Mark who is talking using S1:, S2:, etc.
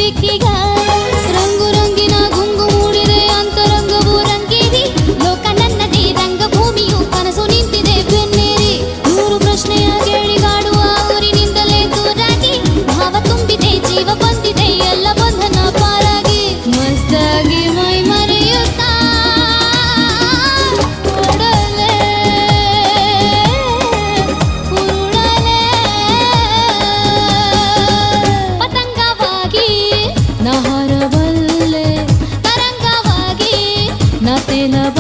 S1: ದಿಕ್ಕಿಗ ರಂಗು ರಂಗಿನ ಗುಂಗು ಮೂಡಿದೆ ಅಂತರಂಗವು ರಂಗೇರಿ ಲೋಕ ನನ್ನದೇ ರಂಗಭೂಮಿಯು ಕನಸು ನಿಂತಿದೆ ಬೆನ್ನೇರಿ ನೂರು ಪ್ರಶ್ನೆಯ ಕೇಳಿಗಾಡುವ ಊರಿನಿಂದಲೇ ದೂರಾಗಿ ಭಾವ ತುಂಬಿದೆ ಜೀವ ಬಂದಿದೆ ಎಲ್ಲ ಬಂಧನ ಪಾರಾಗಿ ಮಸ್ತಾಗಿ ಮೈ ಮರೆಯುತ್ತಾ ಓಡಲೆ ಉರುಳಲೆ ಪತಂಗವಾಗಿ ನಾ ಹಾರಬಲ್ಲೆ ತರಂಗವಾಗಿ ನಾ ತೇಲಬಲ್ಲೆ